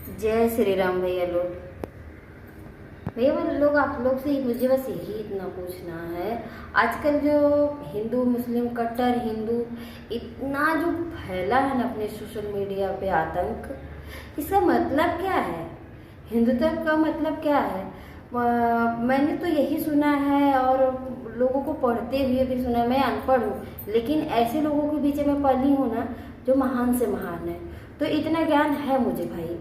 जय श्री राम भैया लोग। भैया वो लोग आप लोग से मुझे बस यही इतना पूछना है, आजकल जो हिंदू मुस्लिम कट्टर हिंदू इतना जो फैला है ना अपने सोशल मीडिया पे आतंक, इसका मतलब क्या है? हिंदुत्व का मतलब क्या है? मैंने तो यही सुना है और लोगों को पढ़ते हुए भी सुना। मैं अनपढ़ हूँ, लेकिन ऐसे लोगों के बीच में पली हूँ ना जो महान से महान है, तो इतना ज्ञान है मुझे भाई।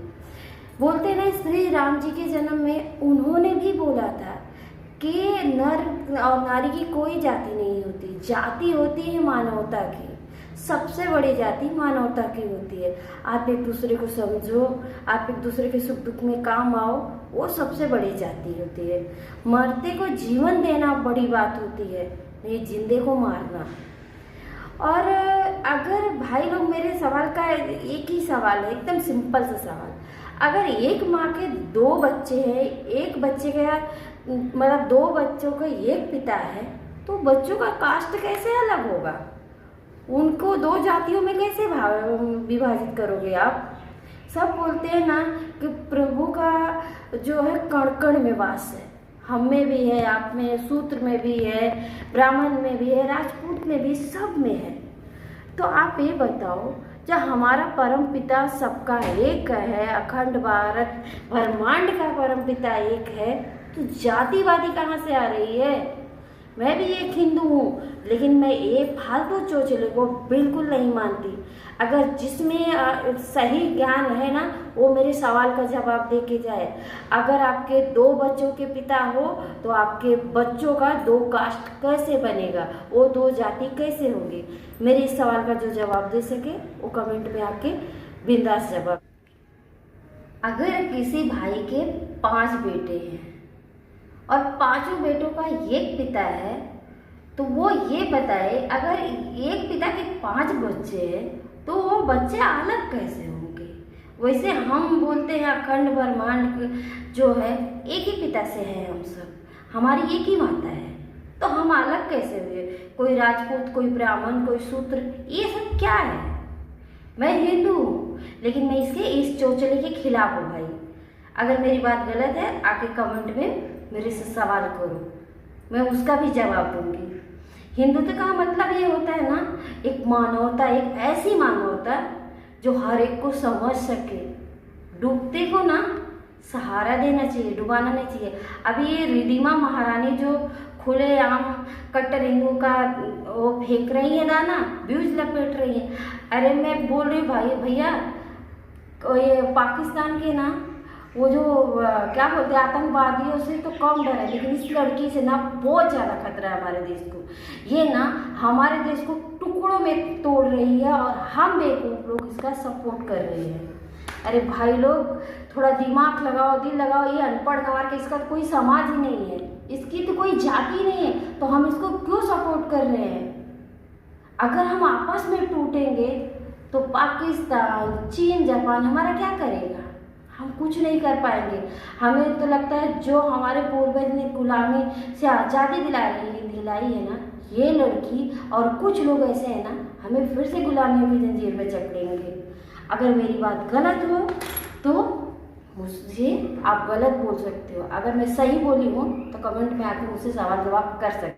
बोलते ना श्री राम जी के जन्म में उन्होंने भी बोला था कि नर और नारी की कोई जाति नहीं होती, जाति होती है मानवता की। सबसे बड़ी जाति मानवता की होती है। आप एक दूसरे को समझो, आप एक दूसरे के सुख दुख में काम आओ, वो सबसे बड़ी जाति होती है। मरते को जीवन देना बड़ी बात होती है, नहीं जिंदे को मारना। और अगर भाई लोग, मेरे सवाल का एक ही सवाल है, एकदम सिंपल सा सवाल। अगर एक माँ के दो बच्चे हैं, एक बच्चे का मतलब दो बच्चों का एक पिता है, तो बच्चों का कास्ट कैसे अलग होगा? उनको दो जातियों में कैसे विभाजित करोगे आप? सब बोलते हैं ना कि प्रभु का जो है कण कण में वास है। हम में भी है, आप में, शूद्र में भी है, ब्राह्मण में भी है, राजपूत में भी, सब में है। तो आप ये बताओ, जब हमारा परम पिता सबका एक है, अखंड भारत ब्रह्मांड का परम पिता एक है, तो जातिवादी कहाँ से आ रही है? मैं भी एक हिंदू हूँ, लेकिन मैं ये फालतू चोचले को बिल्कुल नहीं मानती। अगर जिसमें सही ज्ञान है ना, वो मेरे सवाल का जवाब दे के जाए। अगर आपके दो बच्चों के पिता हो, तो आपके बच्चों का दो कास्ट कैसे बनेगा? वो दो जाति कैसे होगी? मेरे इस सवाल का जो जवाब दे सके वो कमेंट में आके बिंदास जवाब। अगर किसी भाई के 5 बेटे हैं और पांचों बेटों का एक पिता है, तो वो ये बताए, अगर एक पिता के 5 बच्चे हैं तो वो बच्चे अलग कैसे होंगे? वैसे हम बोलते हैं अखंड ब्रह्मांड जो है एक ही पिता से है, हम सब, हमारी एक ही माता है, तो हम अलग कैसे हुए? कोई राजपूत, कोई ब्राह्मण, कोई शूद्र, ये सब क्या है? मैं हिंदू हूँ, लेकिन मैं इस चोचले के खिलाफ हूँ भाई। अगर मेरी बात गलत है, आके कमेंट में मेरे से सवाल करो, मैं उसका भी जवाब दूंगी। हिंदुत्व का मतलब ये होता है ना, एक मानवता, एक ऐसी मानवता जो हर एक को समझ सके। डूबते को ना सहारा देना चाहिए, डुबाना नहीं चाहिए। अभी ये रिधिमा महारानी जो खुलेआम कट्टर हिंदू का वो फेंक रही है दाना, व्यूज लपेट रही है। अरे मैं बोल रही भाई भैया, ये पाकिस्तान के ना वो जो क्या बोलते हैं आतंकवादियों से तो कम डर है, लेकिन इस लड़की से ना बहुत ज़्यादा खतरा है हमारे देश को। ये ना हमारे देश को टुकड़ों में तोड़ रही है और हम बेवकूफ़ लोग इसका सपोर्ट कर रहे हैं। अरे भाई लोग, थोड़ा दिमाग लगाओ, दिल लगाओ। ये अनपढ़ गंवार के, इसका तो कोई समाज ही नहीं है, इसकी तो कोई जाति नहीं है, तो हम इसको क्यों सपोर्ट कर रहे हैं? अगर हम आपस में टूटेंगे तो पाकिस्तान, चीन, जापान हमारा क्या करेगा? हम कुछ नहीं कर पाएंगे। हमें तो लगता है जो हमारे पूर्वज ने गुलामी से आज़ादी दिलाई है ना, ये लड़की और कुछ लोग ऐसे हैं ना, हमें फिर से गुलामियों की जंजीर में जकड़ेंगे। अगर मेरी बात गलत हो तो मुझे आप गलत बोल सकते हो, अगर मैं सही बोली हूँ तो कमेंट में आकर मुझसे सवाल जवाब कर सकते हो।